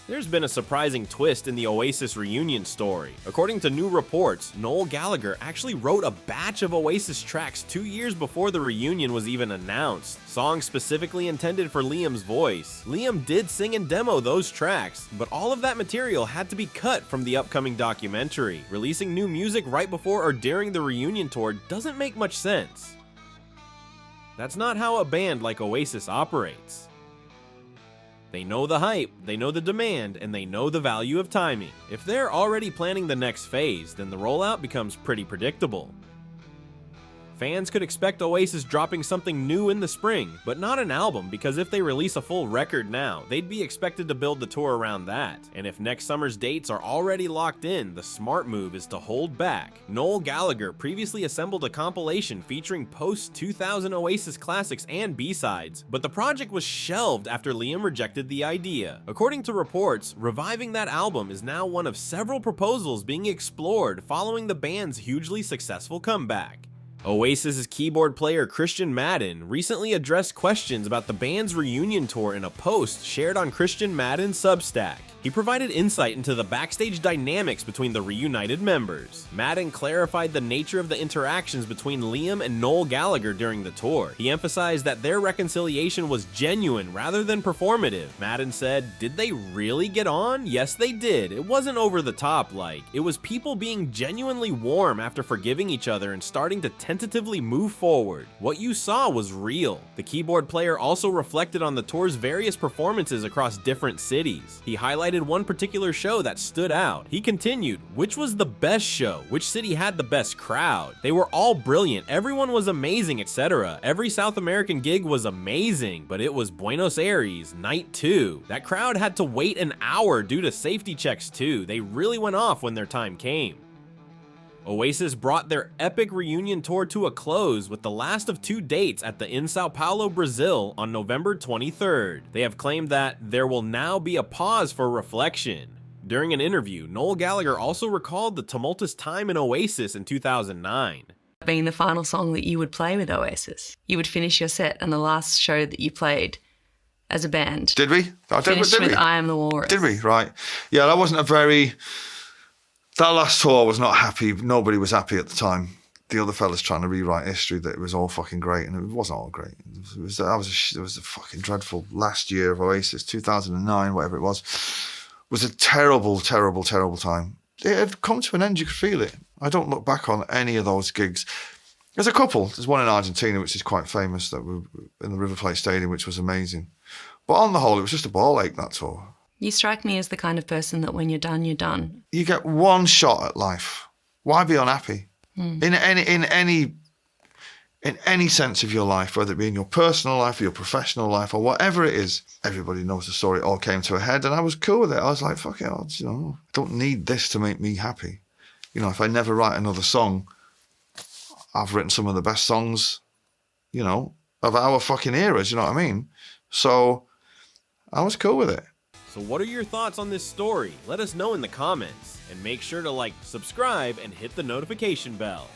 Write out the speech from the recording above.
There's been a surprising twist in the Oasis reunion story. According to new reports, Noel Gallagher actually wrote a batch of Oasis tracks 2 years before the reunion was even announced, songs specifically intended for Liam's voice. Liam did sing and demo those tracks, but all of that material had to be cut from the upcoming documentary. Releasing new music right before or during the reunion tour doesn't make much sense. That's not how a band like Oasis operates. They know the hype, they know the demand, and they know the value of timing. If they're already planning the next phase, then the rollout becomes pretty predictable. Fans could expect Oasis dropping something new in the spring, but not an album, because if they release a full record now, they'd be expected to build the tour around that. And if next summer's dates are already locked in, the smart move is to hold back. Noel Gallagher previously assembled a compilation featuring post-2000 Oasis classics and B-sides, but the project was shelved after Liam rejected the idea. According to reports, reviving that album is now one of several proposals being explored following the band's hugely successful comeback. Oasis's keyboard player Christian Madden recently addressed questions about the band's reunion tour in a post shared on Christian Madden's Substack. He provided insight into the backstage dynamics between the reunited members. Madden clarified the nature of the interactions between Liam and Noel Gallagher during the tour. He emphasized that their reconciliation was genuine rather than performative. Madden said, "Did they really get on? Yes, they did. It wasn't over the top like. It was people being genuinely warm after forgiving each other and starting to tentatively move forward. What you saw was real." The keyboard player also reflected on the tour's various performances across different cities. He highlighted one particular show that stood out. He continued, "Which was the best show? Which city had the best crowd? They were all brilliant, everyone was amazing, etc. Every South American gig was amazing, but it was Buenos Aires, night 2. That crowd had to wait an hour due to safety checks too. They really went off when their time came." Oasis brought their epic reunion tour to a close with the last of 2 dates at the in Sao Paulo, Brazil on November 23rd. They have claimed that there will now be a pause for reflection. During an interview, Noel Gallagher also recalled the tumultuous time in Oasis in 2009. Being the final song that you would play with Oasis. You would finish your set and the last show that you played as a band. Did we? Finished with I Am the Walrus. Did we? Right. Yeah, that wasn't a very... That last tour was not happy. Nobody was happy at the time. The other fellas trying to rewrite history that it was all fucking great, and it wasn't all great. It was a fucking dreadful last year of Oasis, 2009, whatever it was a terrible, terrible, terrible time. It had come to an end. You could feel it. I don't look back on any of those gigs. There's a couple. There's one in Argentina, which is quite famous, that were in the River Plate Stadium, which was amazing. But on the whole, it was just a ball ache, that tour. You strike me as the kind of person that when you're done, you're done. You get one shot at life. Why be unhappy? In any sense of your life, whether it be in your personal life or your professional life or whatever it is, everybody knows the story. It all came to a head, and I was cool with it. I was like, fuck it, I don't need this to make me happy. If I never write another song, I've written some of the best songs, of our fucking eras. You know what I mean? So I was cool with it. So what are your thoughts on this story? Let us know in the comments, and make sure to like, subscribe, and hit the notification bell.